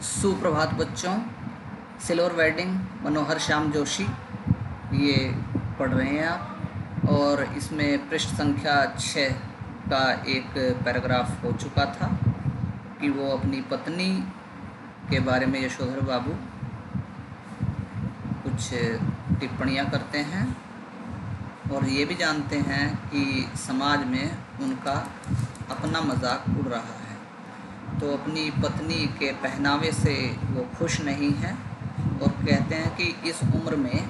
सुप्रभात बच्चों। Silver wedding मनोहर श्याम जोशी ये पढ़ रहे हैं आप, और इसमें पृष्ठ संख्या 6 का एक पैराग्राफ हो चुका था कि वो अपनी पत्नी के बारे में यशोधर बाबू कुछ टिप्पणियां करते हैं और ये भी जानते हैं कि समाज में उनका अपना मजाक उड़ रहा है। तो अपनी पत्नी के पहनावे से वो खुश नहीं हैं और कहते हैं कि इस उम्र में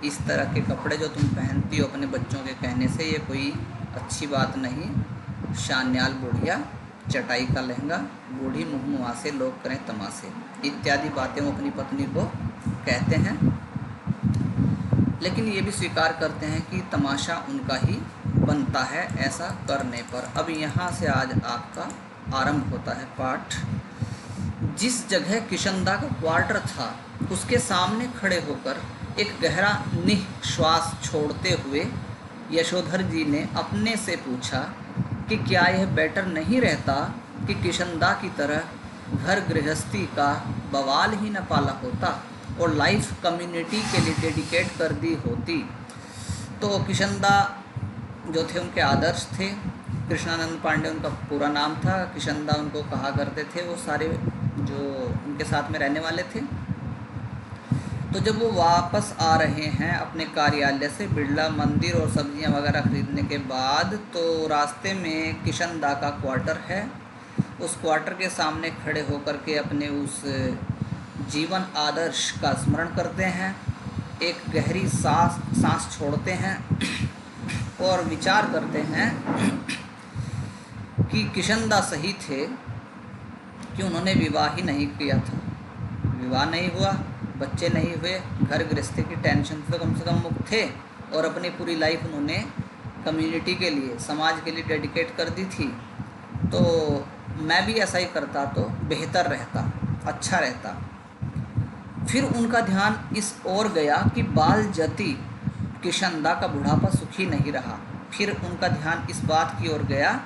इस तरह के कपड़े जो तुम पहनती हो अपने बच्चों के कहने से ये कोई अच्छी बात नहीं। शान्याल बुढ़िया, चटाई का लहंगा, बूढ़ी मुँह मुआ से लोग करें तमाशे, इत्यादि बातें वो अपनी पत्नी को कहते हैं। लेकिन ये भी स्वीकार करते हैं कि तमाशा उनका ही बनता है ऐसा करने पर। अब यहाँ से आज आपका आरंभ होता है पाठ। जिस जगह किशनदा का क्वार्टर था उसके सामने खड़े होकर एक गहरा निश्वास छोड़ते हुए यशोधर जी ने अपने से पूछा कि क्या यह बेटर नहीं रहता कि किशनदा की तरह घर गृहस्थी का बवाल ही न पाला होता और लाइफ कम्युनिटी के लिए डेडिकेट कर दी होती। तो किशनदा जो थे उनके आदर्श थे। कृष्णानंद पांडे उनका पूरा नाम था। किशनदा उनको कहा करते थे वो सारे जो उनके साथ में रहने वाले थे। तो जब वो वापस आ रहे हैं अपने कार्यालय से बिरला मंदिर और सब्जियां वगैरह खरीदने के बाद, तो रास्ते में किशनदा का क्वार्टर है। उस क्वार्टर के सामने खड़े होकर के अपने उस जीवन आदर्श का स्मरण करते हैं, एक गहरी सांस छोड़ते हैं और विचार करते हैं कि किशनदा सही थे कि उन्होंने विवाह ही नहीं किया था। विवाह नहीं हुआ, बच्चे नहीं हुए, घर गृहस्थी की टेंशन से कम मुक्त थे और अपनी पूरी लाइफ उन्होंने कम्युनिटी के लिए, समाज के लिए डेडिकेट कर दी थी। तो मैं भी ऐसा ही करता तो बेहतर रहता, अच्छा रहता। फिर उनका ध्यान इस ओर गया कि बाल जति किशनदा का बुढ़ापा सुखी नहीं रहा। फिर उनका ध्यान इस बात की ओर गया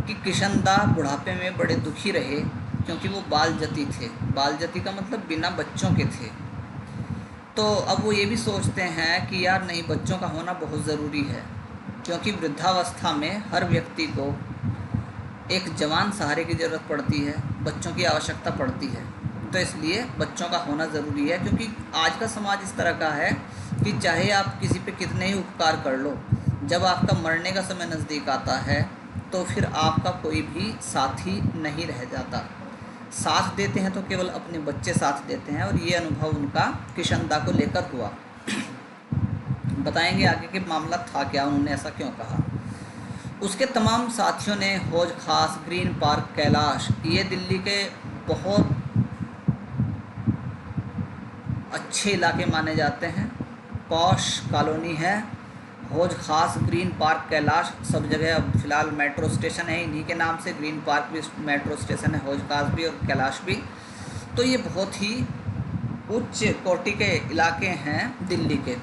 कि किशनदा बुढ़ापे में बड़े दुखी रहे क्योंकि वो बाल जति थे। बाल जति का मतलब बिना बच्चों के थे। तो अब वो ये भी सोचते हैं कि यार नहीं, बच्चों का होना बहुत ज़रूरी है क्योंकि वृद्धावस्था में हर व्यक्ति को एक जवान सहारे की ज़रूरत पड़ती है, बच्चों की आवश्यकता पड़ती है। तो इसलिए बच्चों का होना ज़रूरी है क्योंकि आज का समाज इस तरह का है कि चाहे आप किसी पे कितने ही उपकार कर लो, जब आपका मरने का समय नज़दीक आता है तो फिर आपका कोई भी साथी नहीं रह जाता। साथ देते हैं तो केवल अपने बच्चे साथ देते हैं, और ये अनुभव उनका किशनदा को लेकर हुआ। बताएंगे आगे कि मामला था क्या, उन्होंने ऐसा क्यों कहा। उसके तमाम साथियों ने हौज खास, ग्रीन पार्क, कैलाश, ये दिल्ली के बहुत अच्छे इलाके माने जाते हैं, पॉश कॉलोनी है। हौज खास, ग्रीन पार्क, कैलाश सब जगह अब फ़िलहाल मेट्रो स्टेशन है इन्हीं के नाम से। ग्रीन पार्क भी मेट्रो स्टेशन है, हौज खास भी और कैलाश भी। तो ये बहुत ही उच्च कोटि के इलाके हैं दिल्ली के।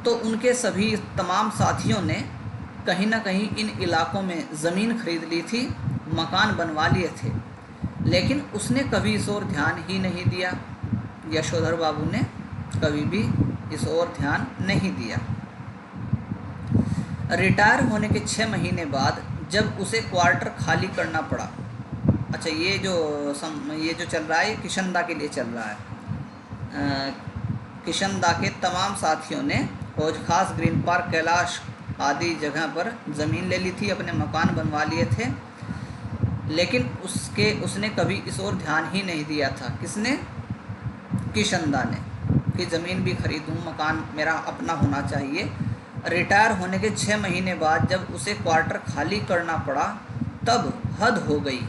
तो उनके सभी तमाम साथियों ने कहीं ना कहीं इन इलाकों में ज़मीन खरीद ली थी, मकान बनवा लिए थे, लेकिन उसने कभी इस ओर ध्यान ही नहीं दिया। यशोधर बाबू ने कभी भी इस ओर ध्यान नहीं दिया। रिटायर होने के 6 महीने बाद जब उसे क्वार्टर खाली करना पड़ा। अच्छा, ये जो चल रहा है किशनदा के लिए चल रहा है। किशनदा के तमाम साथियों ने हौज खास, ग्रीन पार्क, कैलाश आदि जगह पर ज़मीन ले ली थी, अपने मकान बनवा लिए थे, लेकिन उसने कभी इस ओर ध्यान ही नहीं दिया था। किसने? किशनदा ने, कि ज़मीन भी खरीदूं, मकान मेरा अपना होना चाहिए। रिटायर होने के 6 महीने बाद जब उसे क्वार्टर खाली करना पड़ा तब हद हो गई।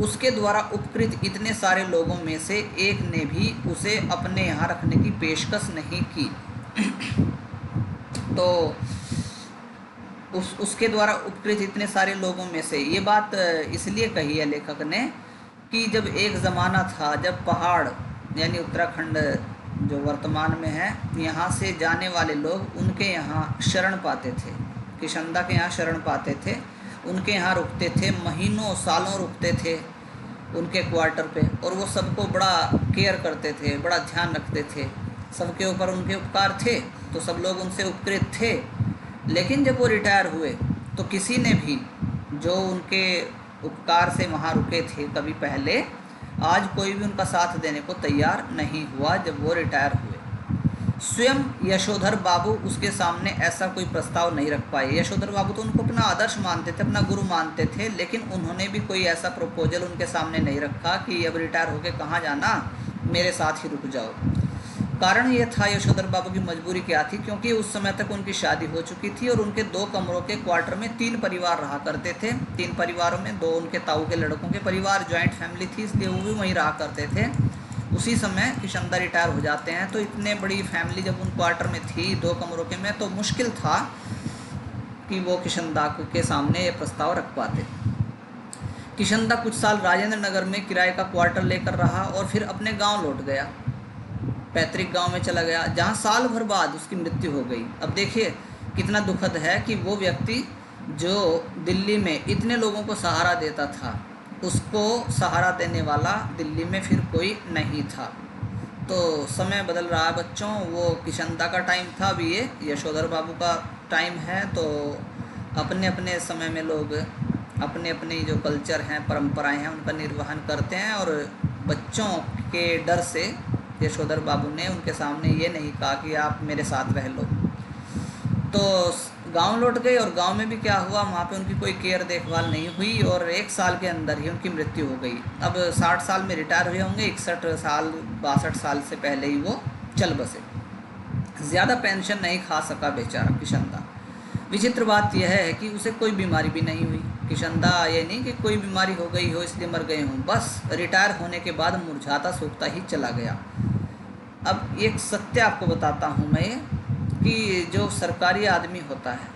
उसके द्वारा उपकृत इतने सारे लोगों में से एक ने भी उसे अपने यहाँ रखने की पेशकश नहीं की। तो उसके द्वारा उपकृत इतने सारे लोगों में से, ये बात इसलिए कही है लेखक ने कि जब एक ज़माना था जब पहाड़ यानी उत्तराखंड जो वर्तमान में है, यहाँ से जाने वाले लोग उनके यहाँ शरण पाते थे, किशनदा के यहाँ शरण पाते थे, उनके यहाँ रुकते थे, महीनों सालों रुकते थे। उनके क्वार्टर पे, और वो सबको बड़ा केयर करते थे, बड़ा ध्यान रखते थे, सबके ऊपर उनके उपकार थे, तो सब लोग उनसे उपकृत थे। लेकिन जब वो रिटायर हुए तो किसी ने भी जो उनके उपकार से वहाँ रुके थे कभी पहले, आज कोई भी उनका साथ देने को तैयार नहीं हुआ जब वो रिटायर हुए। स्वयं यशोधर बाबू उसके सामने ऐसा कोई प्रस्ताव नहीं रख पाए। यशोधर बाबू तो उनको अपना आदर्श मानते थे, अपना गुरु मानते थे, लेकिन उन्होंने भी कोई ऐसा प्रपोजल उनके सामने नहीं रखा कि अब रिटायर होके कहाँ जाना, मेरे साथ ही रुक जाओ। कारण ये था यशोधर बाबू की मजबूरी क्या थी, क्योंकि उस समय तक उनकी शादी हो चुकी थी और उनके 2 कमरों के क्वार्टर में 3 परिवार रहा करते थे। 3 परिवारों में 2 उनके ताऊ के लड़कों के परिवार, जॉइंट फैमिली थी, इसलिए वो भी वहीं रहा करते थे। उसी समय किशनदा रिटायर हो जाते हैं, तो इतने बड़ी फैमिली जब उन क्वार्टर में थी 2 कमरों के में, तो मुश्किल था कि वो किशनदा के सामने ये प्रस्ताव रख पाते। किशनदा कुछ साल राजेंद्र नगर में किराए का क्वार्टर लेकर रहा और फिर अपने गांव लौट गया, पैतृक गांव में चला गया, जहां साल भर बाद उसकी मृत्यु हो गई। अब देखिए कितना दुखद है कि वो व्यक्ति जो दिल्ली में इतने लोगों को सहारा देता था, उसको सहारा देने वाला दिल्ली में फिर कोई नहीं था। तो समय बदल रहा है बच्चों, वो किशनदा का टाइम था, अभी ये यशोधर बाबू का टाइम है। तो अपने अपने समय में लोग अपने अपनी जो कल्चर हैं, परंपराएं हैं, उनका निर्वहन करते हैं। और बच्चों के डर से यशोधर बाबू ने उनके सामने ये नहीं कहा कि आप मेरे साथ रह लो। तो गांव लौट गए और गांव में भी क्या हुआ, वहाँ पे उनकी कोई केयर देखभाल नहीं हुई और 1 साल के अंदर ही उनकी मृत्यु हो गई। अब 60 साल में रिटायर हुए होंगे, 61 साल 62 साल से पहले ही वो चल बसे। ज़्यादा पेंशन नहीं खा सका बेचारा किशनदा। विचित्र बात यह है कि उसे कोई बीमारी भी नहीं हुई। किशनदा ये नहीं कि कोई बीमारी हो गई हो इसलिए मर गए हों, बस रिटायर होने के बाद मुरझाता सूखता ही चला गया। अब एक सत्य आपको बताता हूँ मैं कि जो सरकारी आदमी होता है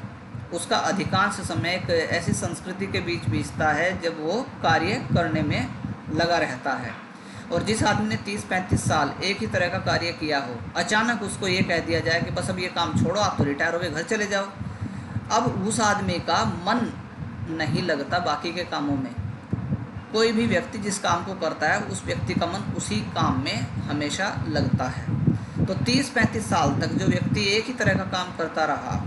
उसका अधिकांश समय एक ऐसी संस्कृति के बीच बीतता है जब वो कार्य करने में लगा रहता है। और जिस आदमी ने 30-35 साल एक ही तरह का कार्य किया हो, अचानक उसको ये कह दिया जाए कि बस अब ये काम छोड़ो, आप तो रिटायर हो गए, घर चले जाओ, अब उस आदमी का मन नहीं लगता बाकी के कामों में। कोई भी व्यक्ति जिस काम को करता है उस व्यक्ति का मन उसी काम में हमेशा लगता है। तो 30-35 साल तक जो व्यक्ति एक ही तरह का काम करता रहा,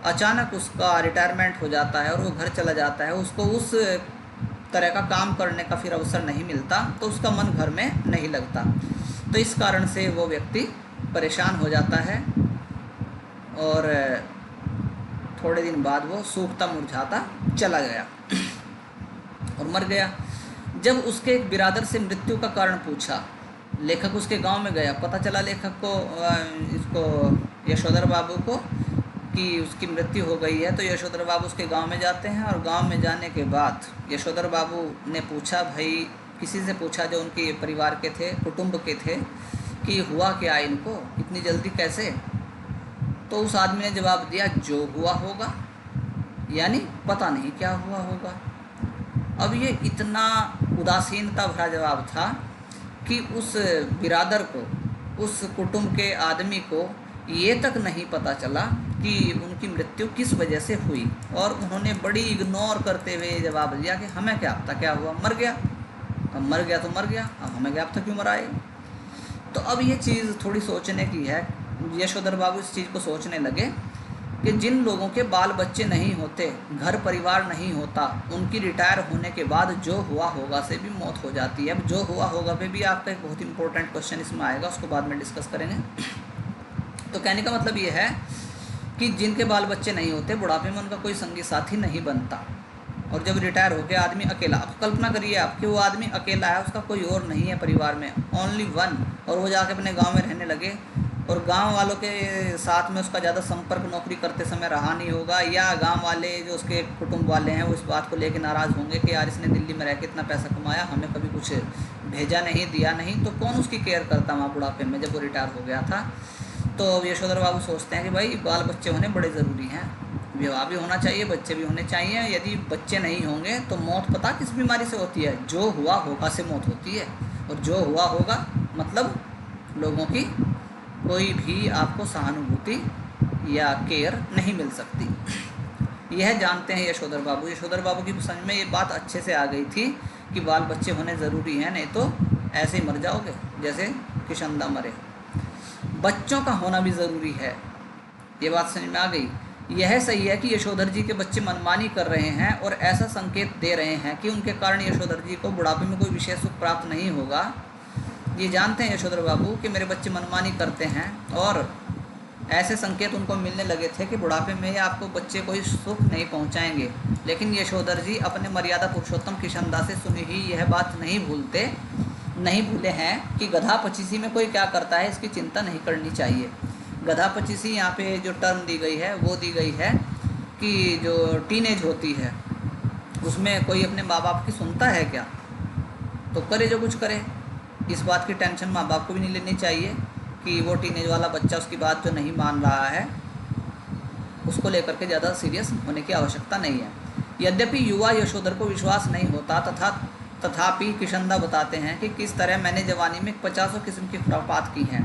अचानक उसका रिटायरमेंट हो जाता है और वो घर चला जाता है, उसको उस तरह का काम करने का फिर अवसर नहीं मिलता, तो उसका मन घर में नहीं लगता। तो इस कारण से वो व्यक्ति परेशान हो जाता है और थोड़े दिन बाद वो सूखता मुरझाता चला गया और मर गया। जब उसके एक बिरादर से मृत्यु का कारण पूछा, लेखक उसके गांव में गया, पता चला लेखक को, इसको यशोधर बाबू को, कि उसकी मृत्यु हो गई है। तो यशोधर बाबू उसके गांव में जाते हैं और गांव में जाने के बाद यशोधर बाबू ने पूछा, भाई किसी से पूछा जो उनके परिवार के थे, कुटुंब के थे, कि हुआ क्या इनको इतनी जल्दी कैसे। तो उस आदमी ने जवाब दिया, जो हुआ होगा, यानी पता नहीं क्या हुआ होगा। अब ये इतना उदासीनता भरा जवाब था कि उस बिरादर को, उस कुटुंब के आदमी को ये तक नहीं पता चला कि उनकी मृत्यु किस वजह से हुई। और उन्होंने बड़ी इग्नोर करते हुए जवाब दिया कि हमें क्या पता क्या हुआ, मर गया, अब मर गया तो मर गया, अब हमें क्या पता क्यों मराए। तो अब ये चीज़ थोड़ी सोचने की है। यशोधर बाबू इस चीज़ को सोचने लगे कि जिन लोगों के बाल बच्चे नहीं होते, घर परिवार नहीं होता, उनकी रिटायर होने के बाद जो हुआ होगा से भी मौत हो जाती है। अब जो हुआ होगा पे भी आपका एक बहुत इंपॉर्टेंट क्वेश्चन इसमें आएगा, उसको बाद में डिस्कस करेंगे। तो कहने का मतलब ये है कि जिनके बाल बच्चे नहीं होते, बुढ़ापे में उनका कोई संगी साथी नहीं बनता, और जब रिटायर हो गया आदमी अकेला, अब कल्पना करिए आपके वो आदमी अकेला है, उसका कोई और नहीं है परिवार में, ओनली वन, और वो जाके अपने गांव में रहने लगे और गांव वालों के साथ में उसका ज़्यादा संपर्क नौकरी करते समय रहा नहीं होगा, या गांव वाले जो उसके कुटुंब वाले हैं वो इस बात को लेकर नाराज़ होंगे कि यार इसने दिल्ली में रह के इतना पैसा कमाया, हमें कभी कुछ भेजा नहीं, दिया नहीं, तो कौन उसकी केयर करता वहाँ बुढ़ापे में जब वो रिटायर हो गया था। तो यशोधर बाबू सोचते हैं कि भाई बाल बच्चे होने बड़े ज़रूरी हैं, विवाह भी होना चाहिए, बच्चे भी होने चाहिए। यदि बच्चे नहीं होंगे तो मौत पता किस बीमारी से होती है, जो हुआ होगा से मौत होती है, और जो हुआ होगा मतलब लोगों की कोई भी आपको सहानुभूति या केयर नहीं मिल सकती। यह जानते हैं यशोधर बाबू। यशोधर बाबू की समझ में ये बात अच्छे से आ गई थी कि बाल बच्चे होने ज़रूरी हैं, नहीं तो ऐसे ही मर जाओगे जैसे किशनदा मरे। बच्चों का होना भी ज़रूरी है, ये बात समझ में आ गई। यह सही है कि यशोधर जी के बच्चे मनमानी कर रहे हैं और ऐसा संकेत दे रहे हैं कि उनके कारण यशोधर जी को बुढ़ापे में कोई विशेष सुख प्राप्त नहीं होगा। ये जानते हैं यशोधर बाबू कि मेरे बच्चे मनमानी करते हैं और ऐसे संकेत उनको मिलने लगे थे कि बुढ़ापे में आपको बच्चे कोई सुख नहीं पहुंचाएंगे। लेकिन यशोधर जी अपने मर्यादा पुरुषोत्तम किशनदा से सुनी ही यह बात नहीं भूले हैं कि गधा पचीसी में कोई क्या करता है, इसकी चिंता नहीं करनी चाहिए। गधा पचीसी यहाँ पे जो टर्म दी गई है वो दी गई है कि जो टीनेज होती है उसमें कोई अपने माँ बाप की सुनता है क्या, तो करे जो कुछ करे। इस बात की टेंशन माँ बाप को भी नहीं लेनी चाहिए कि वो टीनेज वाला बच्चा उसकी बात जो नहीं मान रहा है उसको लेकर के ज़्यादा सीरियस होने की आवश्यकता नहीं है। यद्यपि युवा यशोधर को विश्वास नहीं होता तथापि किशनदा बताते हैं कि किस तरह मैंने जवानी में 50 किस्म की खुरापात की हैं।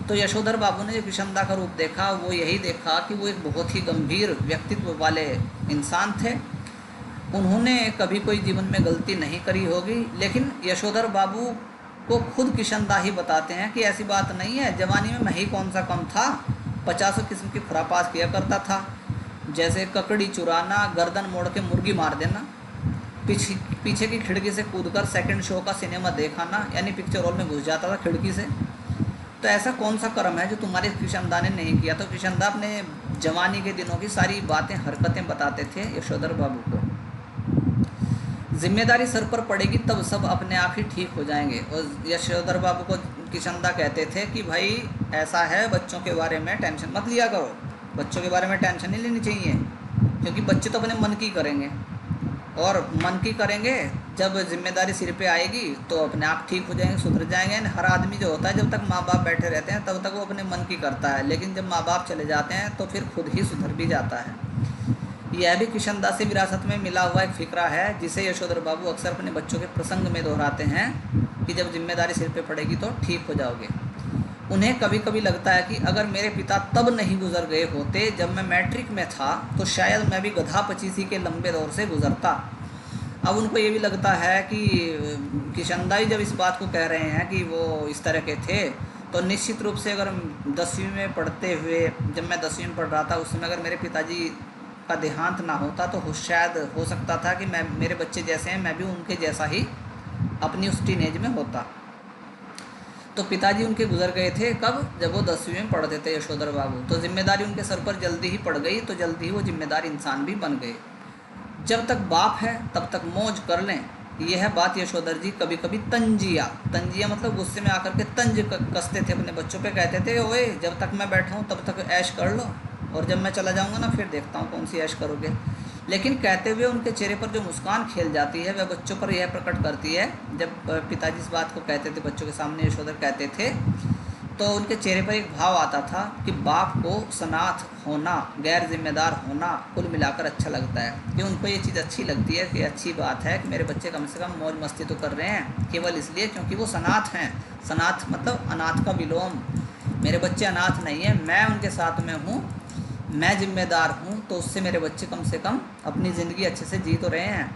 तो यशोधर बाबू ने जो किशनदा का रूप देखा वो यही देखा कि वो एक बहुत ही गंभीर व्यक्तित्व वाले इंसान थे। उन्होंने कभी कोई जीवन में गलती नहीं करी होगी, लेकिन यशोधर बाबू को खुद किशनदा ही बताते हैं कि ऐसी बात नहीं है, जवानी में मैं ही कौन सा कम था, 50 किस्म की खुरापात किया करता था, जैसे ककड़ी चुराना, गर्दन मोड़ के मुर्गी मार देना, पीछे की खिड़की से कूदकर सेकंड शो का सिनेमा देखाना, यानी पिक्चर हॉल में घुस जाता था खिड़की से। तो ऐसा कौन सा कर्म है जो तुम्हारे किशनदा ने नहीं किया। तो किशनदा अपने जवानी के दिनों की सारी बातें हरकतें बताते थे यशोधर बाबू को। जिम्मेदारी सर पर पड़ेगी तब सब अपने आप ही ठीक हो जाएंगे। और यशोधर बाबू को किशनदा कहते थे कि भाई ऐसा है, बच्चों के बारे में टेंशन मत लिया करो, बच्चों के बारे में टेंशन नहीं लेनी चाहिए, क्योंकि बच्चे तो अपने मन की करेंगे और मन की करेंगे, जब जिम्मेदारी सिर पे आएगी तो अपने आप ठीक हो जाएंगे, सुधर जाएंगे। हर आदमी जो होता है जब तक माँ बाप बैठे रहते हैं तब तक वो अपने मन की करता है, लेकिन जब माँ बाप चले जाते हैं तो फिर खुद ही सुधर भी जाता है। यह भी किशनदा से विरासत में मिला हुआ एक फिक्रा है जिसे यशोधर बाबू अक्सर अपने बच्चों के प्रसंग में दोहराते हैं कि जब जिम्मेदारी सिर पे पड़ेगी तो ठीक हो जाओगे। उन्हें कभी कभी लगता है कि अगर मेरे पिता तब नहीं गुजर गए होते जब मैं मैट्रिक में था तो शायद मैं भी गधा पचीसी के लंबे दौर से गुजरता। अब उनको ये भी लगता है कि किशनदा ही जब इस बात को कह रहे हैं कि वो इस तरह के थे, तो निश्चित रूप से अगर 10वीं में पढ़ते हुए, जब मैं 10वीं में पढ़ रहा था उस समय अगर मेरे पिताजी का देहांत ना होता तो शायद हो सकता था कि मेरे बच्चे जैसे हैं मैं भी उनके जैसा ही अपनी उस टीनेज में होता। तो पिताजी उनके गुजर गए थे कब, जब वो 10वीं में पढ़ते थे यशोधर बाबू। तो जिम्मेदारी उनके सर पर जल्दी ही पड़ गई, तो जल्दी ही वो जिम्मेदार इंसान भी बन गए। जब तक बाप है तब तक मौज कर लें, यह बात यशोधर जी कभी कभी तंजिया मतलब गुस्से में आकर के तंज कसते थे अपने बच्चों पे, कहते थे ओए जब तक मैं बैठा हूँ तब तक ऐश कर लो, और जब मैं चला जाऊँगा ना फिर देखता हूँ कौन सी ऐश करोगे। लेकिन कहते हुए उनके चेहरे पर जो मुस्कान खेल जाती है वह बच्चों पर यह प्रकट करती है। जब पिताजी इस बात को कहते थे बच्चों के सामने, यशोधर कहते थे, तो उनके चेहरे पर एक भाव आता था कि बाप को सनाथ होना, गैर जिम्मेदार होना कुल मिलाकर अच्छा लगता है, कि उनको ये चीज़ अच्छी लगती है कि अच्छी बात है कि मेरे बच्चे कम से कम मौज मस्ती तो कर रहे हैं, केवल इसलिए क्योंकि वो सनाथ हैं। सनाथ मतलब अनाथ का विलोम। मेरे बच्चे अनाथ नहीं हैं, मैं उनके साथ में हूँ, मैं जिम्मेदार हूँ, तो उससे मेरे बच्चे कम से कम अपनी ज़िंदगी अच्छे से जी तो रहे हैं।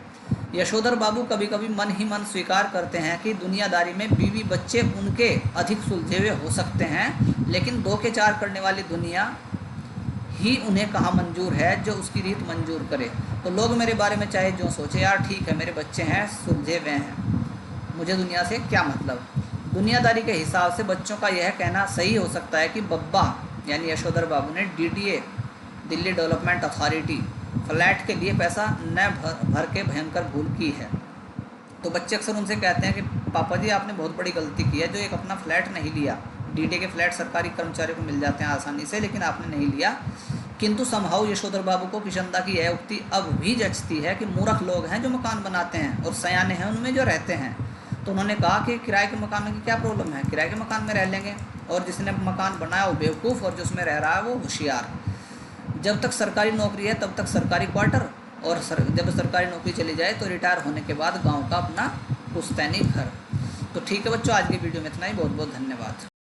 यशोधर बाबू कभी कभी मन ही मन स्वीकार करते हैं कि दुनियादारी में बीवी बच्चे उनके अधिक सुलझे हुए हो सकते हैं, लेकिन 2 के 4 करने वाली दुनिया ही उन्हें कहाँ मंजूर है जो उसकी रीत मंजूर करे। तो लोग मेरे बारे में चाहे जो सोचे, यार ठीक है मेरे बच्चे हैं, सुलझे हुए हैं, मुझे दुनिया से क्या मतलब। दुनियादारी के हिसाब से बच्चों का यह कहना सही हो सकता है कि बब्बा यानी यशोधर बाबू ने DDA Delhi development authority flat के लिए पैसा न भर के भयंकर भूल की है। तो बच्चे अक्सर उनसे कहते हैं कि पापा जी आपने बहुत बड़ी गलती की है जो एक अपना फ्लैट नहीं लिया। DDA के फ्लैट सरकारी कर्मचारियों को मिल जाते हैं आसानी से, लेकिन आपने नहीं लिया। किंतु समहाउ यशोधर बाबू को किशनदा की यह उक्ति अब भी जचती है कि मूर्ख लोग हैं जो मकान बनाते हैं और सयाने हैं उनमें जो रहते हैं। तो उन्होंने कहा कि किराए के मकान की क्या प्रॉब्लम है, किराए के मकान में रह लेंगे, और जिसने मकान बनाया वो बेवकूफ़ और जिसमें रह रहा है वो होशियार। जब तक सरकारी नौकरी है तब तक सरकारी क्वार्टर, और जब सरकारी नौकरी चली जाए तो रिटायर होने के बाद गांव का अपना पुश्तैनी घर। तो ठीक है बच्चों, आज की वीडियो में इतना ही। बहुत बहुत धन्यवाद।